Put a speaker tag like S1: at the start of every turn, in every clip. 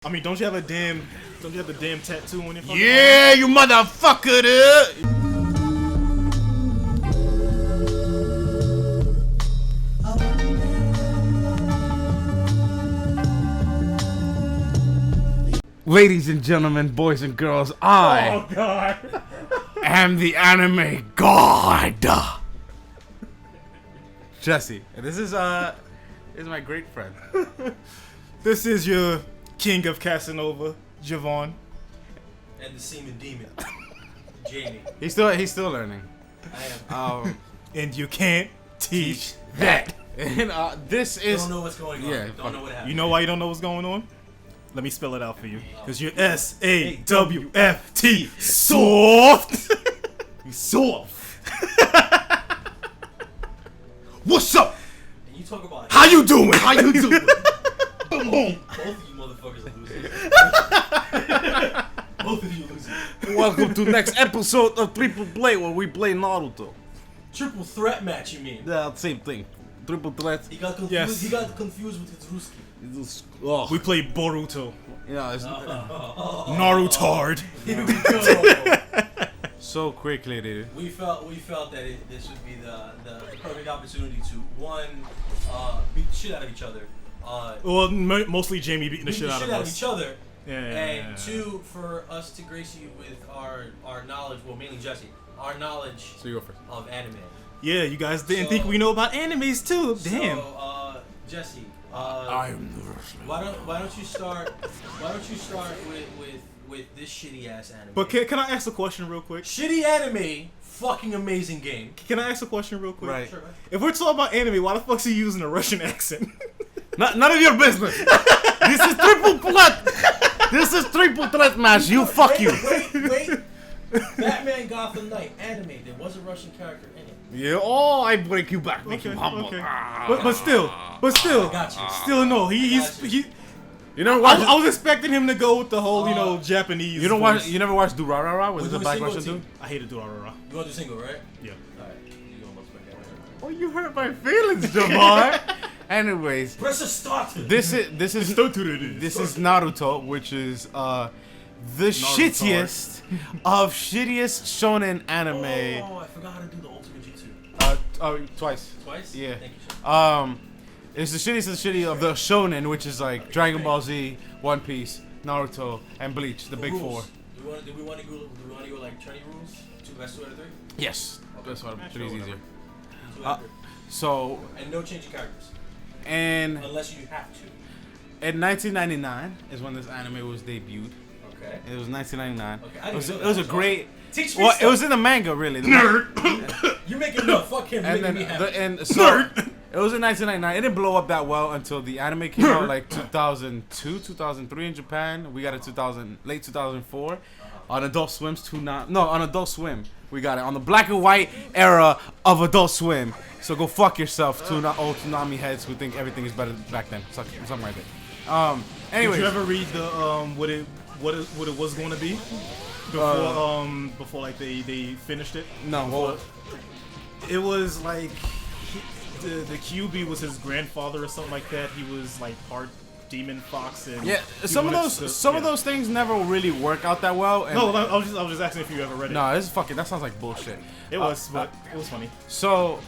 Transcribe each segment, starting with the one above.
S1: I mean, don't you have the damn tattoo on your fucking
S2: Yeah, you motherfucker, dude. Ladies and gentlemen, boys and girls, I
S1: Oh god.
S2: am the anime god, Jesse. And this is my great friend.
S1: This is your king of Casanova, Javon.
S3: And the semen demon, Jamie.
S2: He's still learning.
S3: I am.
S1: And you can't teach that.
S2: And this is
S3: Don't know what's going on.
S2: Yeah,
S3: Don't know what happened.
S1: You know why you don't know what's going on? Let me spell it out for you. Because you're S-A-W-F-T. Soft.
S2: you soft. What's up?
S3: And you talk about
S1: How you doing?
S2: How you doing?
S3: both of you motherfuckers are losers. Both of you losers.
S2: Welcome to next episode of Triple Play, where we play Naruto.
S3: Triple threat match, you mean?
S2: Yeah, same thing. Triple threat.
S3: He got confused.
S1: Yes.
S3: He got confused with his Ruski.
S1: We play Boruto.
S2: Yeah, it's
S1: Narutard.
S3: Here we go.
S2: so quickly, dude.
S3: We felt that this would be the perfect opportunity to beat the shit out of each other.
S1: Well, mostly Jamie beating the
S3: Beat
S1: shit
S3: the
S1: out
S3: shit
S1: of
S3: out of
S1: us.
S3: each other.
S1: Yeah.
S3: And two, for us to grace you with our knowledge, well, mainly Jesse, our knowledge
S2: So you go first.
S3: of anime.
S1: Yeah, you guys didn't think we know about animes too. Damn.
S3: So, Jesse,
S2: I am the wrestler.
S3: why don't you start with this shitty ass anime?
S1: But can I ask a question real quick?
S3: Shitty anime, fucking amazing game.
S1: Can I ask a question real quick?
S2: Right.
S3: Sure, man.
S1: If we're talking about anime, why the fuck's he using a Russian accent?
S2: None of your business. This is triple threat. This is triple threat match. You fuck you.
S3: Wait. Batman Gotham Knight anime. There was a Russian character in it.
S2: Yeah. Oh, I break you back, make you humble.
S1: Okay. But still,
S3: I got you.
S1: still no. He.
S2: You never watch.
S1: I was expecting him to go with the whole Japanese.
S2: You don't watch.
S1: voice.
S2: You never watched Durarara? Was
S3: We'll
S2: it a
S3: do a
S2: black
S3: single
S2: Russian
S3: team.
S2: dude?
S1: I hated Durarara.
S3: You want to do single, right?
S1: Yeah.
S3: Alright. You gonna respect that, right?
S2: Oh, you hurt my feelings, Jamar. Anyways,
S3: Press a start.
S2: this is Naruto, which is the shittiest of shittiest shonen anime.
S3: Oh, I forgot how to do the ultimate jutsu.
S2: Twice.
S3: Twice?
S2: Yeah.
S3: Thank you, sir.
S2: It's the shittiest of the shitty of the shonen, which is like Dragon Ball Z, One Piece, Naruto, and Bleach, the big four.
S3: Do we want to go like trendy rules? Best 2 out of 3?
S2: Yes. That's why three is easier.
S3: 2 out of 3.
S2: So,
S3: And no changing characters.
S2: and
S3: Unless you have to.
S2: in 1999 is when this anime was debuted.
S3: Okay.
S2: It was 1999.
S3: Okay,
S2: It was
S3: know
S2: it was a
S3: that.
S2: great.
S3: Teach me
S2: Well,
S3: stuff.
S2: it was in the manga, really.
S3: You're making no. Fuck him.
S2: And
S3: Making
S2: then
S3: me happy.
S2: it was in 1999. It didn't blow up that well until the anime came out like 2002, 2003 in Japan. We got it late 2004 on Adult Swim's on Adult Swim. We got it on the black and white era of Adult Swim. So go fuck yourself, old Tsunami heads who think everything is better back then. Something like that. Anyways,
S1: Did you ever read the what it was going to be before like they finished it?
S2: no. Well,
S1: It was like the QB was his grandfather or something like that. He was like part demon fox and
S2: yeah,
S1: he
S2: some of
S1: wanted
S2: those
S1: to-
S2: things never really work out that well. And
S1: No, I was just asking if you ever read it.
S2: no, this is fucking. That sounds like bullshit.
S1: It was, but it was funny.
S2: So,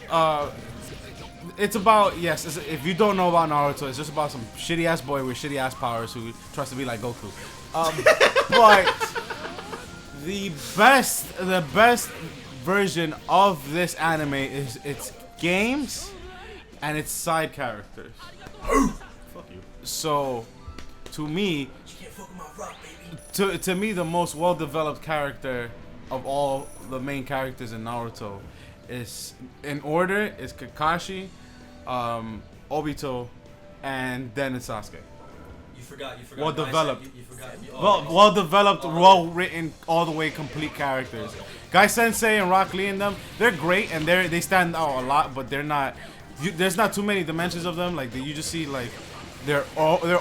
S2: it's about, if you don't know about Naruto, it's just about some shitty ass boy with shitty ass powers who tries to be like Goku. But the best version of this anime is its games and its side characters.
S1: Fuck you.
S2: So, to me,
S3: You can't fuck with my rock, baby.
S2: to me, the most well-developed character of all the main characters in Naruto is, in order, is Kakashi, Obito, and then it's Sasuke.
S3: You forgot.
S2: Well developed.
S3: You forgot.
S2: Well-developed, well-written, all the way complete characters. Guy Sensei and Rock Lee and them, they're great and they stand out a lot, but they're not. There's not too many dimensions of them. Like you just see like their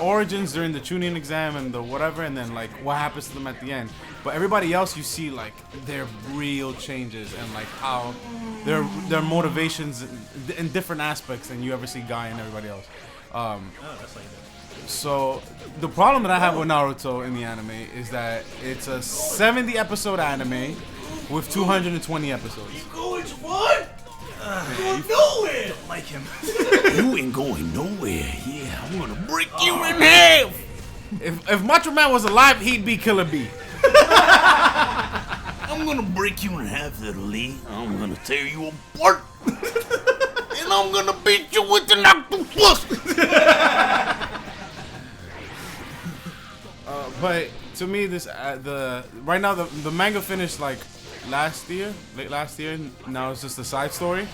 S2: origins during the Chunin exam and the whatever, and then like what happens to them at the end. But everybody else, you see like their real changes and like how their motivations in different aspects than you ever see Guy and everybody else.
S1: Oh, that's like that.
S2: So the problem that I have with Naruto in the anime is that it's a 70 episode anime with 220 episodes.
S3: You going, Javon? Going nowhere.
S1: Don't like him.
S4: You ain't going nowhere. Yeah, I'm gonna break you in half.
S2: If Macho Man was alive, he'd be Killer B.
S4: I'm gonna break you in half, little Lee. I'm gonna tear you apart. And I'm gonna beat you with an octopus.
S2: But to me, this right now the manga finished like late last year. Now it's just a side story.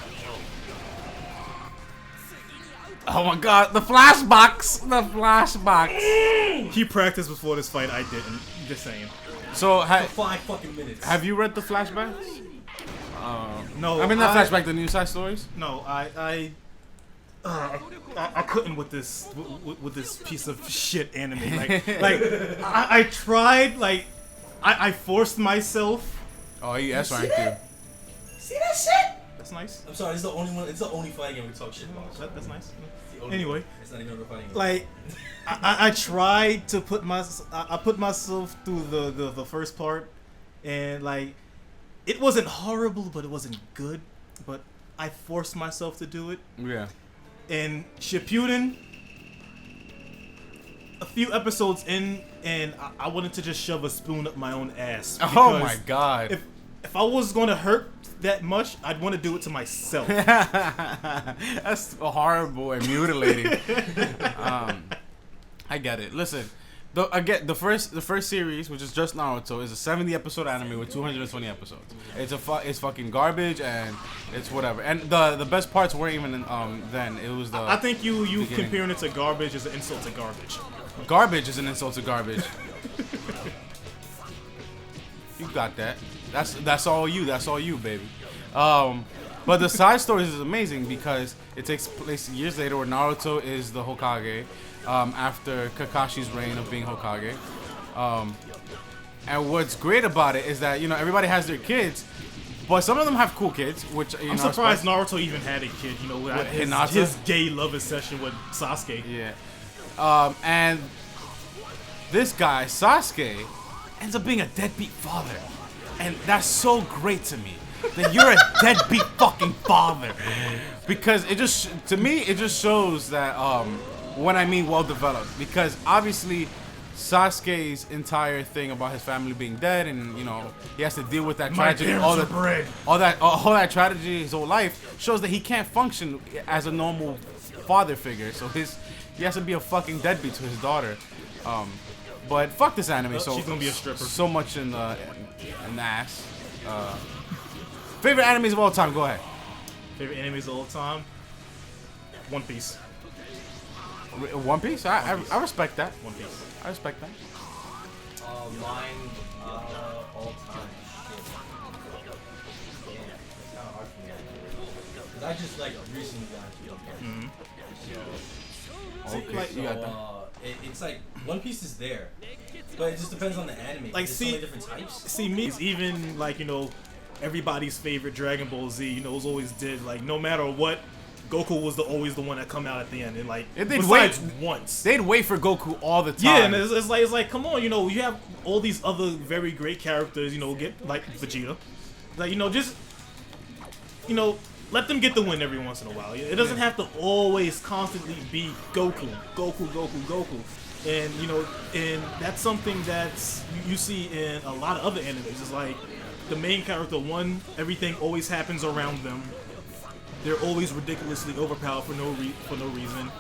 S2: Oh my god, the flashbacks! The flashbacks!
S1: He practiced before this fight. I didn't. Just saying.
S2: So,
S3: For 5 fucking minutes.
S2: have you read the flashbacks?
S1: No,
S2: I mean, not flashback, the new side stories?
S1: No, I couldn't with this with this piece of shit anime. I tried. Like, I forced myself.
S2: Oh, he S ranked you.
S3: See that shit?
S1: That's nice.
S3: I'm sorry, it's the only one. It's the only fighting game we talk shit about.
S1: That's nice.
S3: It's the only
S1: Anyway.
S3: one. It's not even a fighting game.
S1: Like, I tried to put I put myself through the first part, and like, it wasn't horrible, but it wasn't good. But I forced myself to do it.
S2: Yeah.
S1: And Shippuden, a few episodes in, and I wanted to just shove a spoon up my own ass.
S2: Oh my god.
S1: If I was gonna hurt that much, I'd want to do it to myself.
S2: That's horrible and mutilating. I get it. Listen, the first series, which is just Naruto, is a 70 episode anime with 220 episodes. It's fucking garbage and it's whatever. And the best parts weren't even then. It was the.
S1: I think you
S2: beginning.
S1: comparing it to garbage is an insult to garbage.
S2: Garbage is an insult to garbage. You got that. That's all you. That's all you, baby. But the side stories is amazing because it takes place years later where Naruto is the Hokage after Kakashi's reign of being Hokage. And what's great about it is that, you know, everybody has their kids, but some of them have cool kids, which, you know,
S1: I'm surprised Naruto even had a kid, you know, with his gay love session with Sasuke.
S2: Yeah. And this guy, Sasuke, ends up being a deadbeat father. And that's so great to me. That you're a deadbeat fucking father. Because it just, to me, it just shows that, when I mean well developed. Because obviously, Sasuke's entire thing about his family being dead, and you know he has to deal with that tragedy, all that tragedy his whole life, shows that he can't function as a normal father figure. So he has to be a fucking deadbeat to his daughter. But fuck this anime. So
S1: she's gonna be a stripper.
S2: So much in the ass. Favorite animes of all time? Go ahead.
S1: Favorite animes of all time? One Piece.
S2: One Piece? I respect that.
S1: One Piece.
S2: I respect that.
S3: Mine, all time. Shit. Yeah, it's kind of hard for me. Because I just, like, recently got into
S2: Okay, you got that.
S3: It's like, One Piece is there. But it just depends on the anime.
S1: Like,
S3: there's so many different types.
S1: See, me, even, like, you know, everybody's favorite Dragon Ball Z, you know, was always did, like, no matter what, Goku was always the one that come out at the end, and like, besides once,
S2: they'd wait for Goku all the time.
S1: Yeah, and it's like, come on, you know, you have all these other very great characters, you know, get like Vegeta, like, you know, just, you know, let them get the win every once in a while. It doesn't have to always constantly be Goku, and you know, and that's something that's you see in a lot of other animes. It's like the main character, everything always happens around them. They're always ridiculously overpowered for no reason.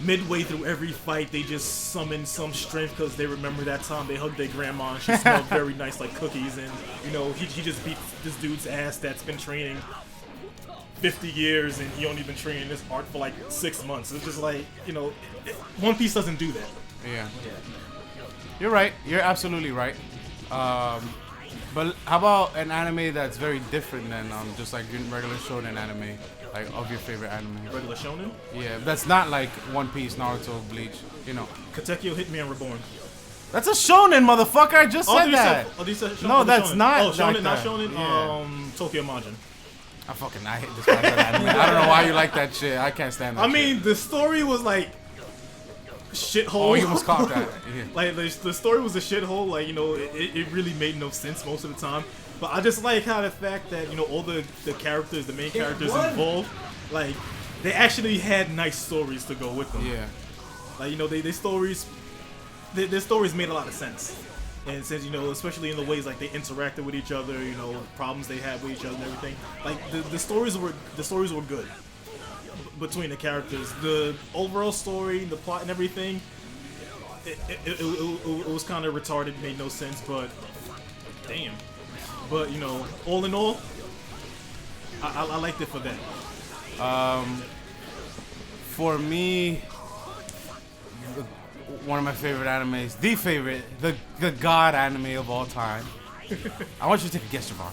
S1: Midway through every fight, they just summon some strength because they remember that time they hugged their grandma and she smelled very nice like cookies. And, you know, he just beat this dude's ass that's been training 50 years and he only been training this art for like 6 months. It's just like, you know, One Piece doesn't do that.
S2: Yeah. You're right. You're absolutely right. But how about an anime that's very different than just like regular shonen anime, like of your favorite anime?
S1: Regular shonen?
S2: Yeah, that's not like One Piece, Naruto, Bleach, you know.
S1: Katekyo Hitman Reborn.
S2: That's a shonen, motherfucker. I just said that. No, that's not.
S1: Oh, shonen,
S2: like
S1: not
S2: that.
S1: shonen.
S2: Yeah.
S1: Tokyo Majin.
S2: I hate this anime. I don't know why you like that shit. I can't stand that.
S1: I mean, the story was like shithole.
S2: Oh, you almost caught that. Yeah.
S1: Like the story was a shithole. Like it really made no sense most of the time. But I just like how the fact that all the characters, the main characters involved, like they actually had nice stories to go with them.
S2: Yeah.
S1: Like their stories made a lot of sense. And since especially in the ways like they interacted with each other, problems they had with each other and everything. Like the stories were good between the characters. The overall story, the plot, and everything, it was kind of retarded, made no sense. But damn. But all in all, I liked it for that.
S2: For me, one of my favorite animes, the god anime of all time. I want you to take a guess, Javon.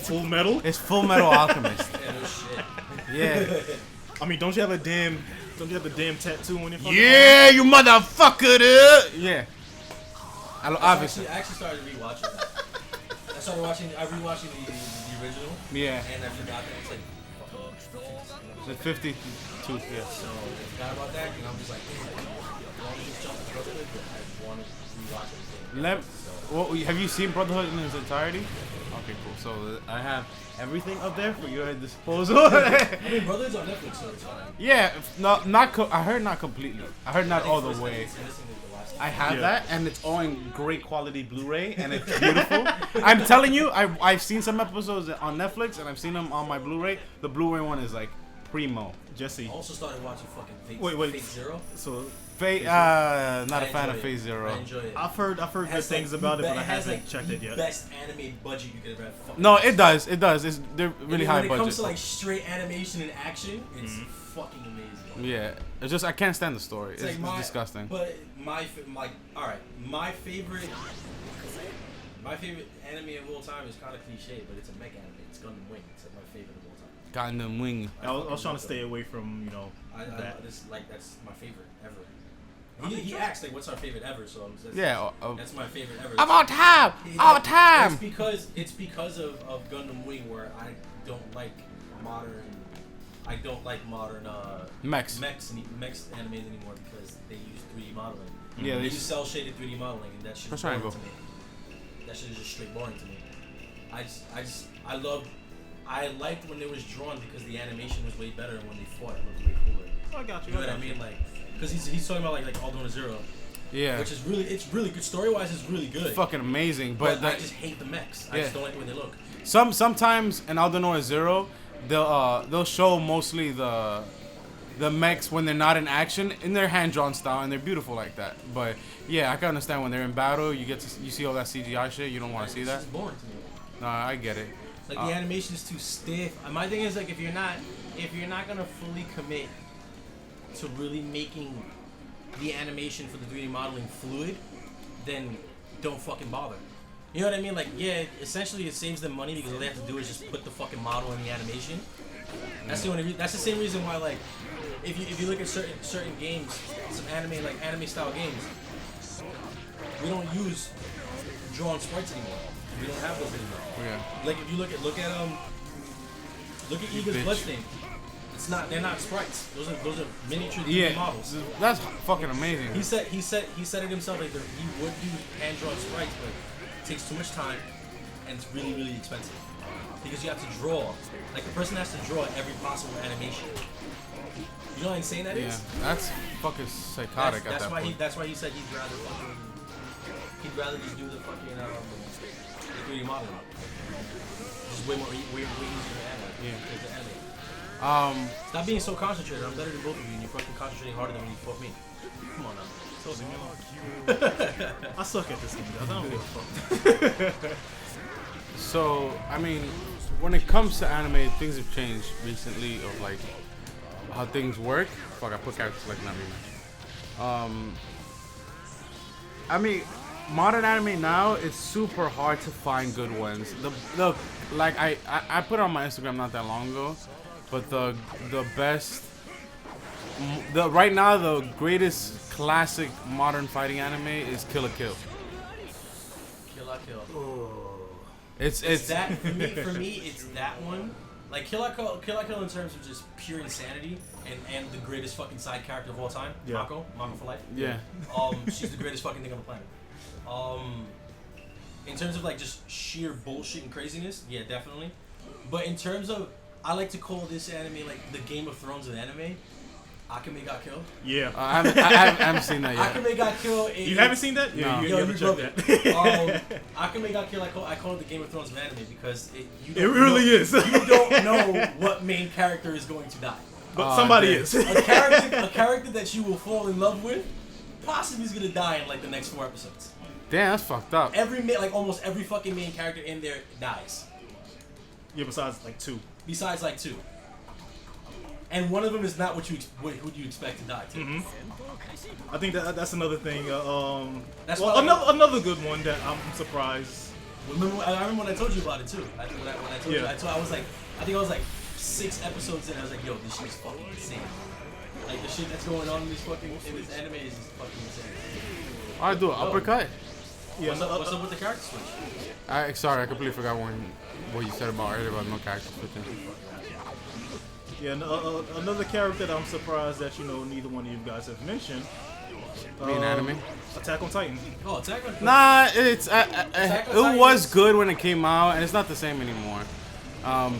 S1: Full Metal?
S2: It's Full Metal Alchemist.
S3: Yeah, no shit.
S2: Yeah.
S1: I mean, don't you have the damn tattoo on your fucking
S4: Yeah, you motherfucker, dude.
S2: Yeah.
S3: Obviously, I actually started rewatching that. I rewatching the original.
S2: Yeah.
S3: And I forgot that it's like
S2: The 52, yeah.
S3: so I forgot about that, and I'm just like, I want to just jump to Brotherhood, but I want to rewatch it.
S2: Have you seen Brotherhood in its entirety? Okay, cool. So I have everything up there for your disposal.
S3: I mean, Brotherhood's on Netflix, so it's fine.
S2: Yeah, I heard not completely. I heard not all the way. I have that, and it's all in great quality Blu-ray, and it's beautiful. I'm telling you, I've seen some episodes on Netflix, and I've seen them on my Blu-ray. The Blu-ray one is like primo.
S1: Jesse.
S3: I also started watching fucking Fate Zero.
S1: So
S2: Fate, not a fan of Phase
S3: I
S2: Zero.
S3: enjoy it.
S1: I've heard good things about it, but I haven't checked it yet.
S3: Best animated budget you could ever have. Fucking
S2: No, it does. They're really high
S3: When it comes
S2: budget.
S3: to like straight animation and action, it's fucking amazing.
S2: Yeah, it's just I can't stand the story. It's
S3: like
S2: disgusting.
S3: But my favorite anime of all time is kind of cliche, but it's a mech anime. It's Gundam Wing. It's like my favorite of all time.
S2: Gundam Wing.
S1: I was trying to stay away from that.
S3: That's my favorite ever. He asked like, "What's our favorite ever?" So that's my favorite ever.
S2: Of all time, all time.
S3: It's because of Gundam Wing where I don't like modern
S2: Mechs
S3: animes anymore because they use 3D modeling.
S2: Yeah,
S3: they use cell shaded 3D modeling, and that shit is boring to me. That shit is just straight boring to me. I liked when it was drawn because the animation was way better, and when they fought, it looked way cooler.
S1: I got you.
S3: You know what I mean? Like, because he's talking about like All Dona Zero.
S2: Yeah.
S3: Which is really good. Story wise, it's really good.
S2: It's fucking amazing,
S3: but I just hate the mechs. I just don't like the way they look.
S2: Sometimes in Aldnoah Zero, they'll show mostly the mechs when they're not in action in their hand drawn style, and they're beautiful like that. But yeah, I can understand when they're in battle, you see all that CGI shit. You don't want to see that.
S3: It's boring to me.
S2: No, I get it.
S3: Like the animation is too stiff. My thing is like if you're not gonna fully commit to really making the animation for the 3D modeling fluid, then don't fucking bother. You know what I mean? Like, yeah, essentially it saves them money because all they have to do is just put the fucking model in the animation. That's the only. That's the same reason why, like, if you look at certain games, some anime style games, we don't use drawn sprites anymore. We don't have those anymore.
S2: Yeah.
S3: Like if you look at Eagle's Bloodstain. They're not sprites. Those are miniature 3D models.
S2: That's fucking amazing.
S3: He said it himself. Like he would do hand drawn sprites, but it takes too much time and it's really really expensive because you have to draw. Like the person has to draw every possible animation. You know how insane that is?
S2: Yeah, that's fucking psychotic.
S3: That's why he said he'd rather just do the fucking the 3D modeling. Just way easier to animate.
S2: Stop
S3: being so concentrated. I'm better than both of you, and you're fucking concentrating harder than when you fought me. Come on now.
S1: I suck at this game, guys. I don't give a fuck.
S2: So, I mean, when it comes to anime, things have changed recently of like how things work. Fuck, I put characters like not me. I mean, modern anime now, it's super hard to find good ones. The like I put it on my Instagram not that long ago. But the best, right now the greatest classic modern fighting anime is Kill la Kill.
S3: Kill la Kill.
S2: It's
S3: that for me. It's that one, Like Kill la Kill in terms of just pure insanity and the greatest fucking side character of all time, Mako for life.
S2: Yeah.
S3: She's the greatest fucking thing on the planet. In terms of like just sheer bullshit and craziness, yeah, definitely. But in terms of, I like to call this anime like the Game of Thrones of anime. Akame got killed.
S1: Yeah.
S2: I haven't seen that yet.
S3: Akame got killed.
S1: You haven't seen that? Yeah,
S2: No.
S1: you have to check that.
S3: Akame got killed. I call it the Game of Thrones of anime because
S1: It really is.
S3: You don't know what main character is going to die.
S1: But somebody
S2: damn.
S1: is.
S3: A character that you will fall in love with, possibly is gonna die in like the next 4 episodes.
S2: Damn, that's fucked up.
S3: Almost every fucking main character in there dies.
S1: Yeah, besides like 2.
S3: Besides like 2. And one of them is not who you expect to die too.
S1: I think that's another thing.
S3: That's
S1: well, another good one that I'm surprised.
S3: I remember when I told you about it too. When I told you, I was like, I think I was like 6 episodes in. I was like, yo, this shit is fucking insane. Like the shit that's going on in this anime is just fucking insane.
S2: Alright, do an uppercut.
S1: Yeah.
S3: What's up with the character switch?
S2: Sorry, I completely forgot what you said about earlier about no character switching.
S1: Yeah, another character that I'm surprised that neither one of you guys have mentioned.
S2: Being anime.
S1: Attack on Titan.
S3: Oh, Attack on Titan.
S2: Nah, it was
S3: is-
S2: good when it came out, and it's not the same anymore.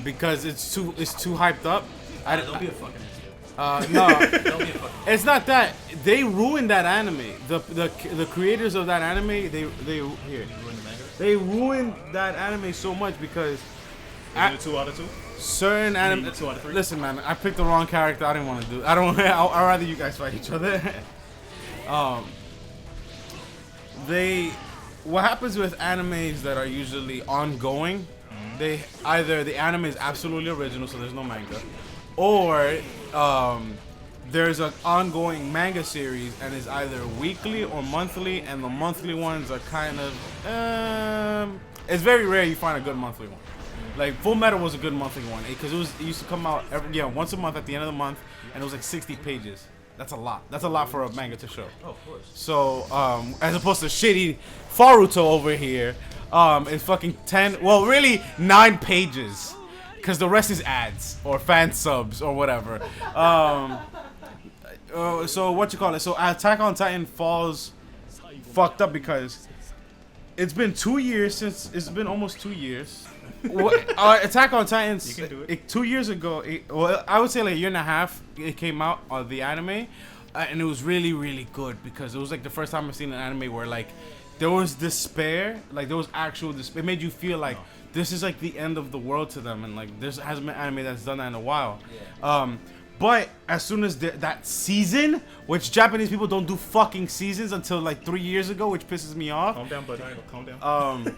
S2: Because it's too hyped up.
S3: Don't be a fucking asshole.
S2: No,
S3: Don't be a fucking.
S2: it's not that. They ruined that anime. The creators of that anime, they ruined that anime so much because
S1: Is it a 2 out of 2?
S2: certain anime.
S1: That's 2 out of 3.
S2: Listen, man, I picked the wrong character. I didn't want to do. I don't. I'd rather you guys fight each other. What happens with animes that are usually ongoing? Either the anime is absolutely original, so there's no manga, or there's an ongoing manga series and is either weekly or monthly, and the monthly ones are kind of. It's very rare you find a good monthly one. Like Full Metal was a good monthly one because it used to come out once a month at the end of the month, and it was like 60 pages. That's a lot. That's a lot for a manga to show.
S3: Oh, of course.
S2: So as opposed to shitty Naruto over here, it's fucking 10. Well, really 9 pages, because the rest is ads or fan subs or whatever. So what you call it? So Attack on Titan falls fucked up because it's been 2 years since. It's been almost 2 years. Attack on Titans.
S1: You can do it.
S2: 2 years ago. I would say like a year and a half. It came out the anime, and it was really really good because it was like the first time I've seen an anime where like there was despair, like there was actual despair. It made you feel like this is like the end of the world to them, and like there hasn't been anime that's done that in a while. Yeah. But as soon as that season, which Japanese people don't do fucking seasons until like 3 years ago, which pisses me off.
S1: Calm down, buddy. Calm down.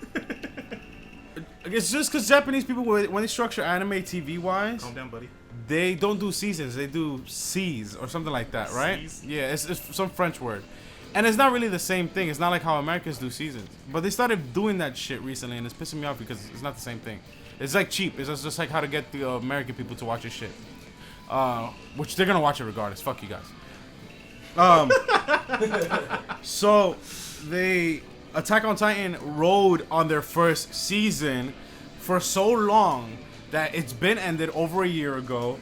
S2: It's just because Japanese people, when they structure anime TV wise,
S1: Calm down, buddy.
S2: they don't do seasons. They do Cs or something like that, right?
S1: Cs?
S2: Yeah, it's some French word. And it's not really the same thing. It's not like how Americans do seasons. But they started doing that shit recently, and it's pissing me off because it's not the same thing. It's like cheap. It's just like how to get the American people to watch your shit. Which they're going to watch it regardless. Fuck you guys. So, Attack on Titan rode on their first season for so long that it's been ended over a year ago.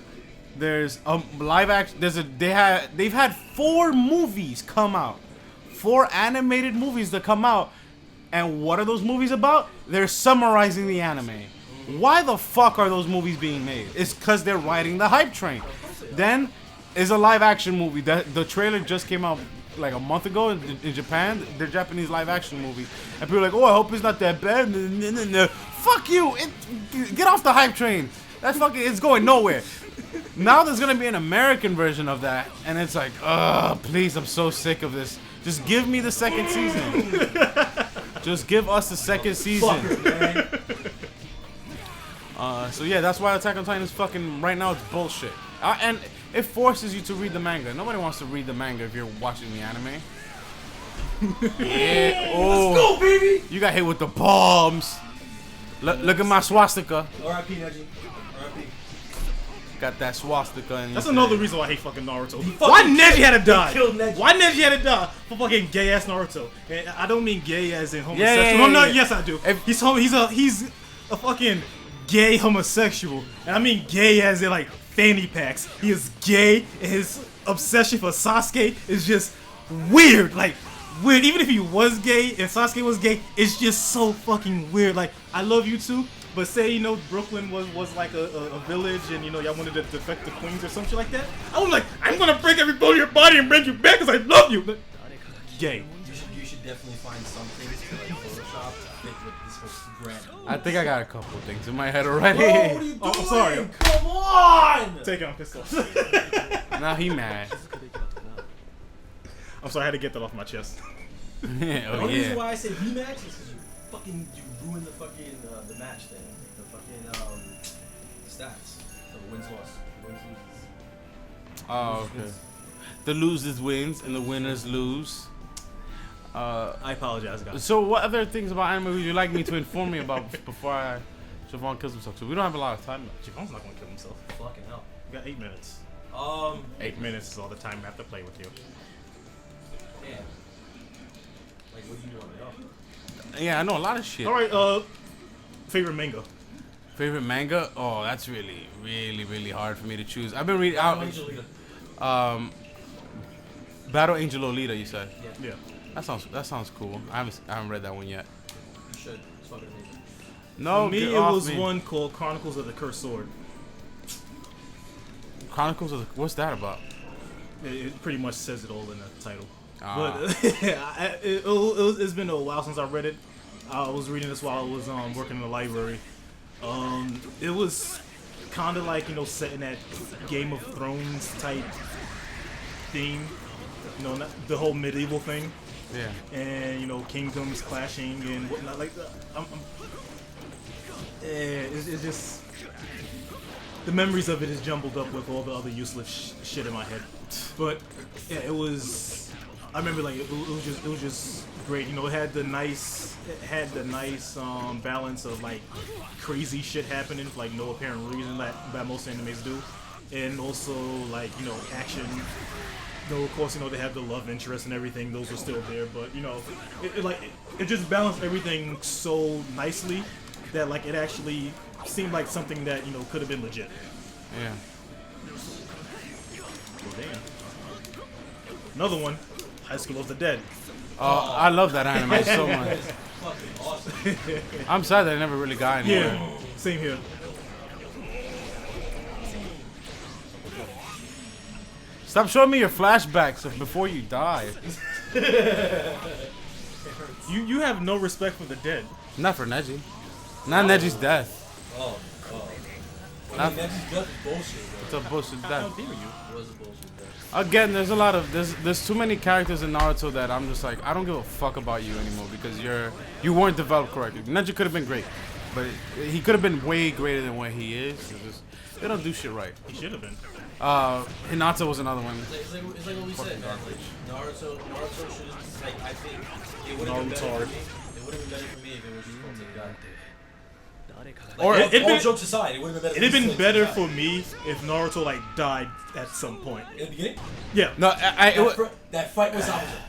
S2: There's a live action. They've had 4 movies come out, 4 animated movies that come out, and what are those movies about? They're summarizing the anime. Why the fuck are those movies being made? It's because they're riding the hype train. Then is a live action movie that the trailer just came out like a month ago in Japan. They're Japanese live action movie, and people are like, oh, I hope it's not that bad. Fuck you! Get off the hype train. That's fucking. It's going nowhere. Now there's gonna be an American version of that, and it's like, please, I'm so sick of this. Just give me the second season. Just give us the second season. So yeah, that's why Attack on Titan is fucking right now. It's bullshit, and it forces you to read the manga. Nobody wants to read the manga if you're watching the anime. Yeah. Oh,
S3: Let's go, baby.
S2: you got hit with the bombs. Look at my swastika.
S3: R.I.P. Neji. R.I.P.
S2: Got that swastika. In
S1: That's
S2: your
S1: another
S2: thing.
S1: reason why I hate fucking Naruto.
S3: fucking
S1: Why Neji had to die?
S3: killed Neji.
S1: Why Neji had to die for fucking gay ass Naruto? And I don't mean gay as in homosexual.
S2: Yeah,
S1: No,
S2: yeah.
S1: yes I do.
S2: If-
S1: He's a fucking gay homosexual. And I mean gay as in like fanny packs. He is gay, and his obsession for Sasuke is just weird. Like, weird. Even if he was gay and Sasuke was gay, it's just so fucking weird. Like, I love you too, but say, you know, Brooklyn was like a village, and, you know, y'all wanted to defect to Queens or some shit like that. I was like, I'm gonna break every bone in your body and bring you back because I love you. But gay.
S3: You should definitely find some things to like Photoshop to fit with this whole brand.
S2: I think I got a couple of things in my head already.
S3: Bro, what are you doing?
S1: Oh, I'm sorry.
S3: Come on!
S1: Take it on pistol.
S2: Now he mad.
S1: I'm sorry, I had to get that off my chest.
S2: Oh
S3: The only reason
S2: yeah.
S3: why I said rematch is because you ruined the fucking the match thing, the fucking stats, the wins loss, wins loses.
S2: Oh okay. The losers wins and the winners lose.
S1: I apologize, guys.
S2: So what other things about anime would you like me to inform me about before Siobhan kills himself? So we don't have a lot of time left.
S1: Javon's not gonna kill himself.
S3: Fucking hell.
S1: We got 8 minutes. 8 minutes is all the time I have to play with you.
S3: Yeah. Like, what do you want to know?
S2: Yeah, I know a lot of shit.
S1: All right, favorite manga.
S2: Favorite manga? Oh, that's really, really, really hard for me to choose. I've been reading
S3: Battle
S2: out.
S3: Angel Leader.
S2: Battle Angel Lolita, you said.
S1: Yeah.
S2: That sounds cool. I haven't read that one yet.
S3: You should. It's fucking amazing.
S2: No,
S1: For me,
S2: get
S1: it
S2: off
S1: was
S2: me.
S1: one called Chronicles of the Cursed Sword.
S2: Chronicles of the, what's that about?
S1: It pretty much says it all in the title.
S2: Ah.
S1: But it's been a while since I read it. I was reading this while I was working in the library. It was kind of like, you know, set in that Game of Thrones type theme. You know, not the whole medieval thing.
S2: Yeah.
S1: And, you know, kingdoms clashing and whatnot. Like, it's just the memories of it is jumbled up with all the other useless shit in my head. But yeah, it was. I remember like it was just great. You know, it had the nice balance of like crazy shit happening for like no apparent reason that most animes do, and also like, you know, action. Though of course, you know, they have the love interest and everything; those were still there. But you know, it just balanced everything so nicely that like it actually seemed like something that, you know, could have been legit.
S2: Yeah.
S1: Well, damn. Another one, High School of the Dead.
S2: Oh, I love that anime so much.
S3: Fucking awesome.
S2: I'm sad that I never really got anywhere.
S1: Yeah, same here.
S2: Stop showing me your flashbacks of before you die.
S1: You have no respect for the dead.
S2: Not for Neji. Not Neji's death.
S3: Oh. I
S2: Not-
S3: mean, that's just bullshit,
S2: It's a bullshit
S1: How
S2: death.
S1: dare you?
S3: bro. It was a bullshit death.
S2: Again, there's a lot of there's too many characters in Naruto that I'm just like, I don't give a fuck about you anymore because you weren't developed correctly. Neji could have been great, but he could have been way greater than what he is. It's just, they don't do shit right.
S1: He should have been.
S2: Hinata was another one.
S3: It's like what we said, man.
S2: garbage.
S3: Like, Naruto should have, like, I think it would have been better
S1: Narutard.
S3: for me. It would have been better for me if it was just called the guy.
S2: Or
S3: Like,
S1: it
S3: all
S1: been-
S3: jokes aside, it would have been better.
S1: It'd have been
S3: for
S1: better
S3: the
S1: for me if Naruto like died at some point.
S3: in the beginning.
S1: Yeah.
S2: no,
S3: That fight was opposite.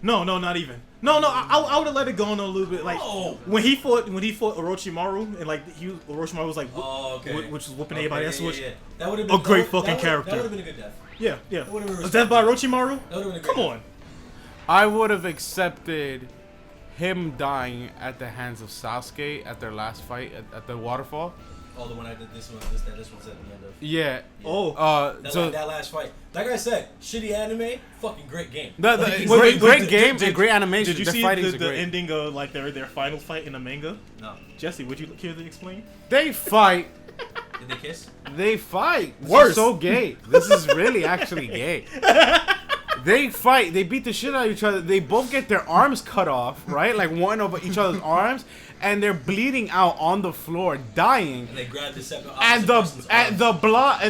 S1: No, not even. No, I would have let it go on a little bit. Like
S3: No.
S1: when he fought Orochimaru and like Orochimaru was like,
S3: Oh, okay.
S1: which was whooping everybody. That's what.
S3: That would have
S1: A
S3: been
S1: great
S3: that
S1: fucking
S3: that
S1: character.
S3: That would have been a good death.
S1: Yeah.
S3: would've been
S1: Was that by Orochimaru?
S3: That would have been a great
S1: Come
S3: death.
S1: on.
S2: I would have accepted him dying at the hands of Sasuke at their last fight at the waterfall.
S3: Oh, the one I did this one said at the end of.
S2: Yeah.
S1: Oh.
S3: That last fight. Like I said, shitty anime, fucking great game.
S2: The
S3: Like, it's
S2: great
S1: wait,
S2: game
S1: did-
S2: and great animation.
S1: Did you
S2: Their
S1: see
S2: fightings
S1: the
S2: are great.
S1: ending of like their final fight in the manga?
S3: No.
S1: Jesse, would you care to explain?
S2: They fight.
S3: Did they kiss?
S2: They fight. This
S1: Worse.
S2: is so gay. This is really actually gay. They fight. They beat the shit out of each other. They both get their arms cut off, right? Like one of each other's arms, and they're bleeding out on the floor, dying.
S3: And they grabbed the separate.
S2: And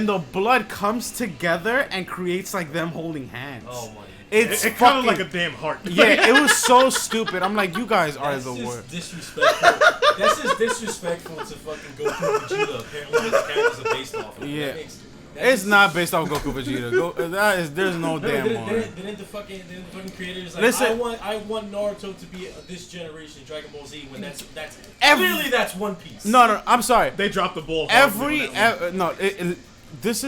S2: the blood comes together and creates like them holding hands.
S3: Oh my.
S2: It's
S1: It kind of
S2: fucking
S1: like a damn heart.
S2: yeah. It was so stupid. I'm like, you guys are
S3: That's
S2: the
S3: just
S2: worst.
S3: disrespectful. That's just disrespectful to fucking Goku and Vegeta. Apparently, the characters are based off of.
S2: Yeah.
S3: That makes
S2: It's not based on Goku Vegeta. There's no damn one.
S3: Didn't the fucking creators like,
S2: Listen,
S3: I want Naruto to be this generation Dragon Ball Z when that's
S2: Clearly
S3: that's One Piece.
S2: No, I'm sorry.
S1: They dropped the ball.
S2: That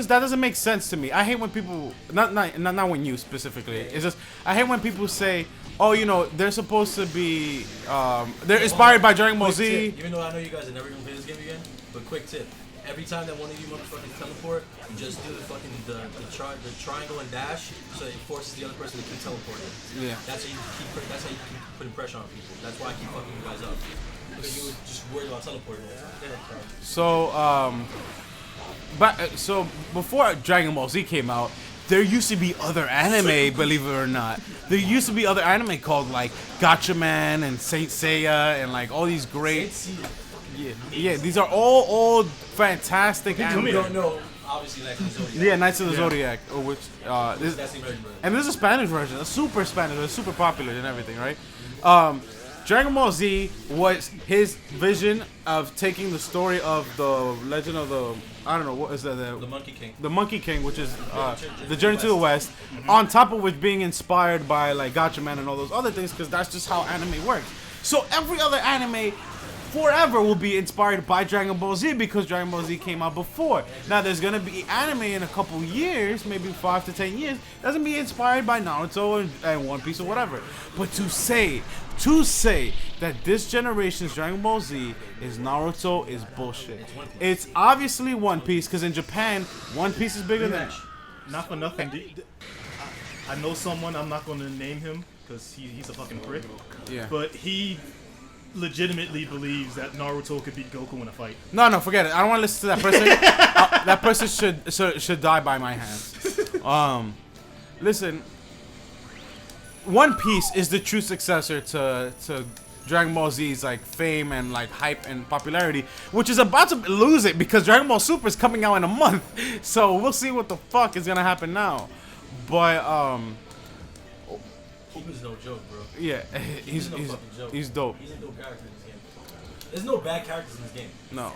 S2: doesn't make sense to me. I hate when people not when you specifically. It's just I hate when people say, oh, they're supposed to be they're inspired by Dragon Ball Z.
S3: Even though I know you guys are never gonna play this game again, but quick tip. Every time that one of you motherfuckers teleport, you just do the fucking the triangle and dash, so it forces the other person to keep teleporting.
S2: Yeah.
S3: That's how you keep putting pressure on people. That's why I keep fucking you guys up. Because you were just worried about teleporting.
S2: So before Dragon Ball Z came out, there used to be other anime, believe it or not. There used to be other anime called like Gotcha Man and Saint Seiya and like all these great. Yeah, these are all old, fantastic anime.
S3: You don't know, obviously, Knights of the Zodiac.
S2: Yeah, Knights of the Zodiac, which
S3: That's the version.
S2: and there's a Spanish version, a super Spanish, it's super popular and everything, right? Dragon Ball Z was his vision of taking the story of the Legend of the what is that?
S3: The Monkey King.
S2: The Monkey King, which is the Journey to the West, on top of which being inspired by like Gotcha Man and all those other things, because that's just how anime works. So every other anime forever will be inspired by Dragon Ball Z because Dragon Ball Z came out before. Now there's gonna be anime in a couple years, maybe 5 to 10 years, that's gonna be inspired by Naruto and One Piece or whatever. But to say that this generation's Dragon Ball Z is Naruto is bullshit. It's obviously One Piece because in Japan, One Piece is bigger than.
S1: Not for nothing. I know someone. I'm not going to name him because he's a fucking prick.
S2: Yeah.
S1: But he legitimately believes that Naruto could beat Goku in a fight.
S2: No, forget it. I don't want to listen to that person. That person should die by my hands. Listen. One Piece is the true successor to Dragon Ball Z's like fame and like hype and popularity, which is about to lose it because Dragon Ball Super is coming out in a month. So we'll see what the fuck is gonna happen now. But
S3: Super's no joke, bro.
S2: yeah, he's
S3: no fucking joke.
S2: he's dope.
S3: He's a dope character in this game. There's no bad characters in this game.
S2: No.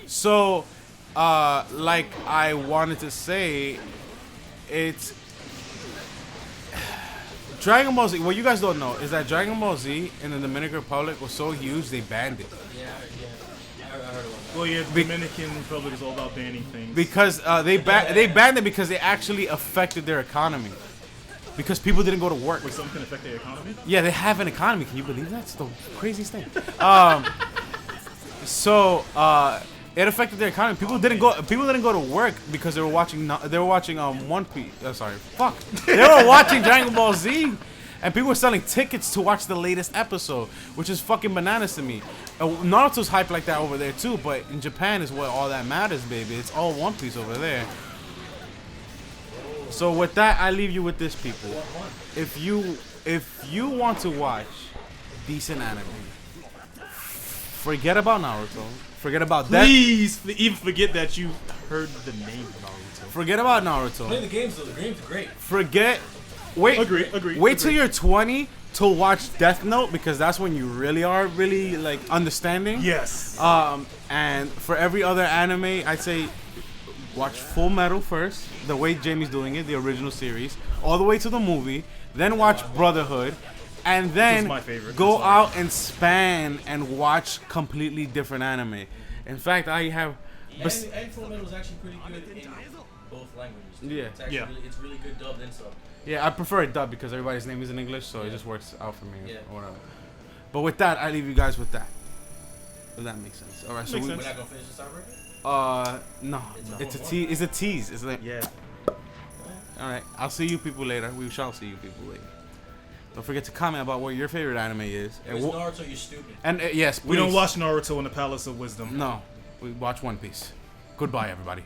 S2: So, like I wanted to say, it's Dragon Ball Z. What you guys don't know is that Dragon Ball Z in the Dominican Republic was so huge they banned it.
S3: Yeah. I heard about that.
S1: Well, yeah, the Dominican Republic is all about banning things.
S2: Because they banned it because it actually affected their economy. Because people didn't go to work.
S1: Wait, something can affect their economy?
S2: Yeah, they have an economy. Can you believe that? It's the craziest thing. It affected their economy. People didn't go to work because they were watching One Piece. They were watching Dragon Ball Z, and people were selling tickets to watch the latest episode, which is fucking bananas to me. Naruto's hype like that over there too, but in Japan is where all that matters, baby. It's all One Piece over there. So with that, I leave you with this, people. If you want to watch decent anime, forget about Naruto. Forget about that.
S1: Please, even forget that you heard the name of Naruto.
S2: Forget about Naruto.
S3: Play the games though. The games are great.
S1: Agree.
S2: Wait till you're 20 to watch Death Note because that's when you really are like understanding.
S1: Yes.
S2: And for every other anime, I'd say watch Full Metal first, the way Jamie's doing it, the original series, all the way to the movie. Then watch Brotherhood. And then
S1: my favorite.
S2: go out and span and watch completely different anime. In fact, I have.
S3: And Full Metal was actually pretty good in both languages. Too.
S2: Yeah.
S3: It's really good dubbed and subbed.
S2: Yeah, I prefer it dubbed because everybody's name is in English, so it just works out for me.
S3: Yeah.
S2: Or whatever. But with that, I leave you guys with that. If that makes sense. All right. So
S1: Makes
S3: We're
S1: sense.
S3: not gonna finish this tiebreaker?
S2: No.
S3: It's a
S2: It's a tease. It's like.
S1: Yeah.
S2: All right. I'll see you people later. We shall see you people later. Don't forget to comment about what your favorite anime is.
S3: Where's Naruto? You're stupid.
S2: And yes,
S1: We don't
S2: please.
S1: watch Naruto in the Palace of Wisdom.
S2: No, we watch One Piece. Goodbye, everybody.